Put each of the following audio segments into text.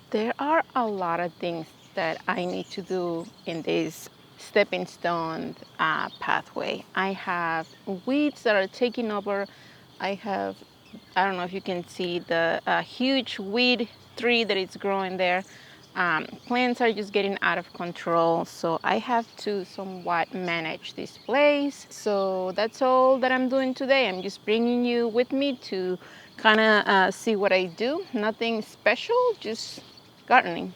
There are a lot of things that I need to do in this stepping stone pathway. I have weeds that are taking over. I have, I don't know if you can see the huge weed tree that is growing there. Plants are just getting out of control, so I have to somewhat manage this place. So that's all that I'm doing today. I'm just bringing you with me to kind of see what I do. Nothing special, just gardening.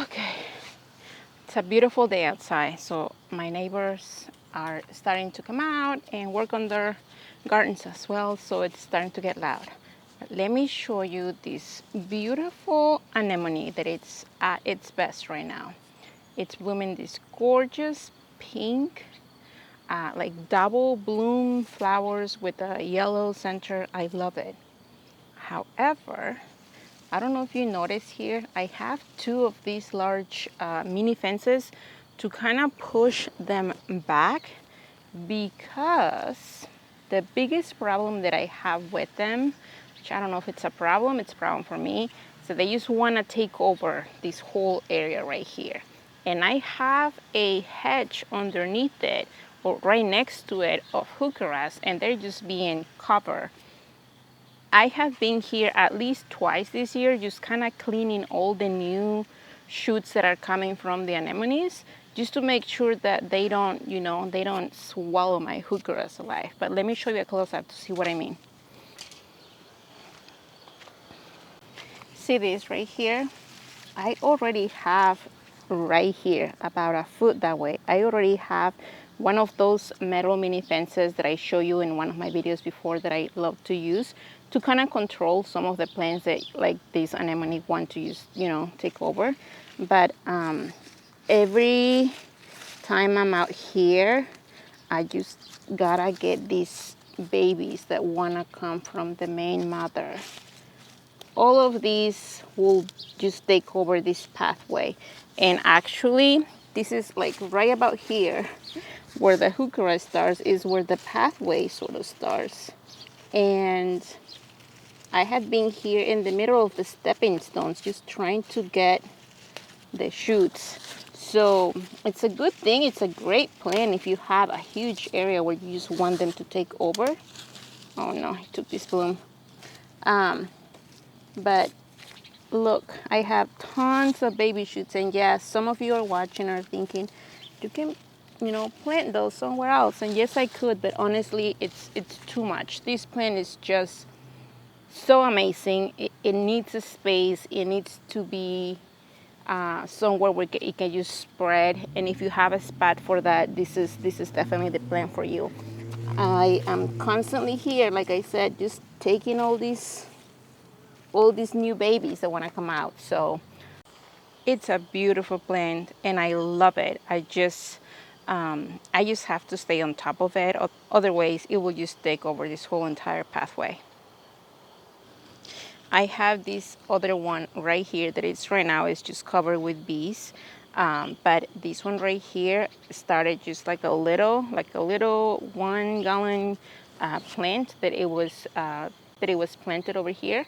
Okay, it's a beautiful day outside, so my neighbors are starting to come out and work on their gardens as well, so it's starting to get loud. But let me show you this beautiful anemone that it's at its best right now. It's blooming this gorgeous pink, like double bloom flowers with a yellow center. I love it. However, I don't know if you notice here, I have two of these large mini fences to kind of push them back, because the biggest problem that I have with them, which I don't know if it's a problem for me, so they just want to take over this whole area right here. And I have a hedge underneath it, or right next to it, of heucheras, and they're just being covered I have been here at least twice this year, just kind of cleaning all the new shoots that are coming from the anemones, just to make sure that they don't, you know, they don't swallow my heucheras alive. But let me show you a close-up to see what I mean. See this right here? I already have right here, about a foot that way, I already have one of those metal mini fences that I show you in one of my videos before that I love to use to kind of control some of the plants that like these anemone want to use, you know, take over. But every time I'm out here, I just gotta get these babies that wanna come from the main mother. All of these will just take over this pathway. And actually, this is like right about here where the heuchera starts is where the pathway sort of starts. And I had been here in the middle of the stepping stones just trying to get the shoots. So it's a good thing, it's a great plan if you have a huge area where you just want them to take over. Oh no, I took this bloom. But look, I have tons of baby shoots, and yes, some of you are watching are thinking, you can, you know, plant those somewhere else. And yes, I could, but honestly, it's too much. This plant is just so amazing. It needs a space. It needs to be somewhere where it can just spread. And if you have a spot for that, this is definitely the plant for you. I am constantly here, like I said, just taking all these new babies that want to come out. So it's a beautiful plant and I love it. I just have to stay on top of it. Otherwise, it will just take over this whole entire pathway. I have this other one right here that is right now is just covered with bees. But this one right here started just like a little 1 gallon plant that it was planted over here,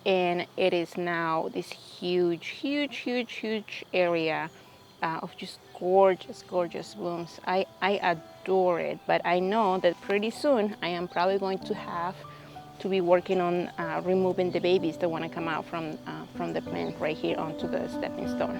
and it is now this huge area of just gorgeous blooms. I adore it, but I know that pretty soon I am probably going to have to be working on removing the babies that want to come out from the plant right here onto the stepping stone.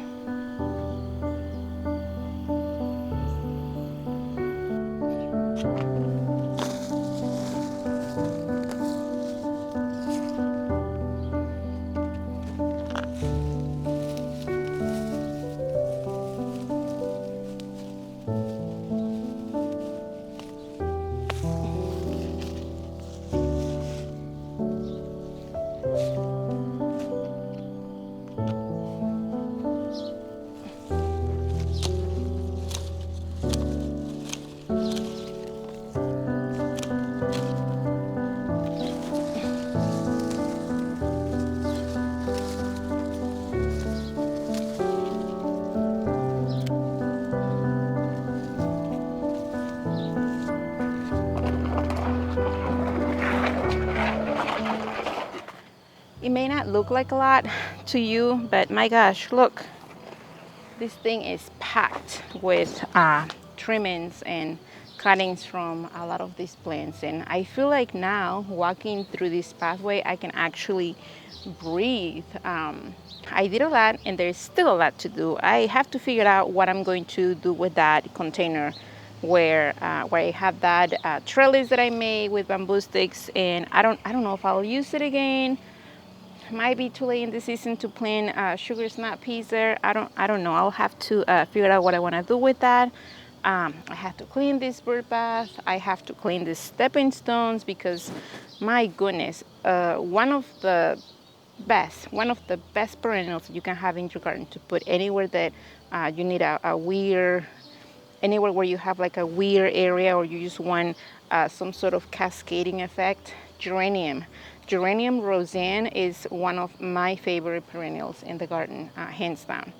It may not look like a lot to you, but my gosh, look. This thing is packed with trimmings and cuttings from a lot of these plants. And I feel like now, walking through this pathway, I can actually breathe. I did a lot, and there's still a lot to do. I have to figure out what I'm going to do with that container where I have that trellis that I made with bamboo sticks, and I don't know if I'll use it again. Might be too late in the season to plant sugar snap peas there. I don't know. I'll have to figure out what I want to do with that. I have to clean this bird bath. I have to clean the stepping stones because, my goodness, one of the best perennials you can have in your garden to put anywhere that you need a weir, anywhere where you have like a weir area or you just want some sort of cascading effect. Geranium. Geranium Roseanne is one of my favorite perennials in the garden, hands down.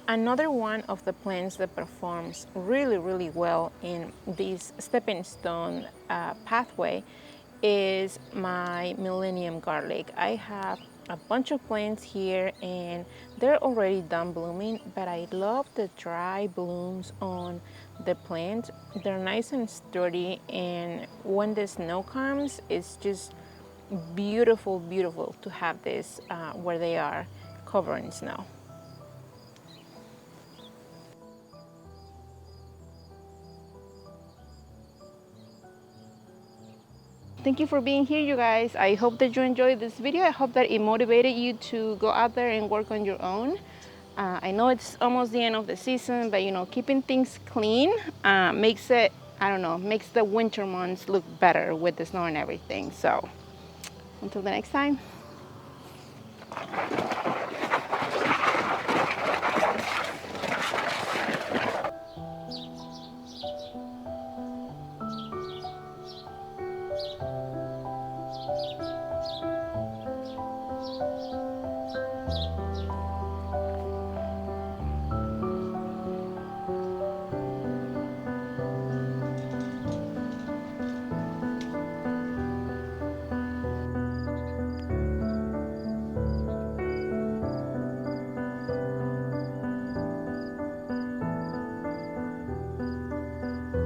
Another one of the plants that performs really well in this stepping stone pathway is my Millennium Garlic. I have a bunch of plants here and they're already done blooming, but I love the dry blooms on the plant. They're nice and sturdy, and when the snow comes, it's just beautiful, beautiful to have this where they are covered in snow. Thank you for being here, you guys. I hope that you enjoyed this video. I hope that it motivated you to go out there and work on your own. I know it's almost the end of the season, but you know, keeping things clean makes it, I don't know, makes the winter months look better with the snow and everything. So until the next time.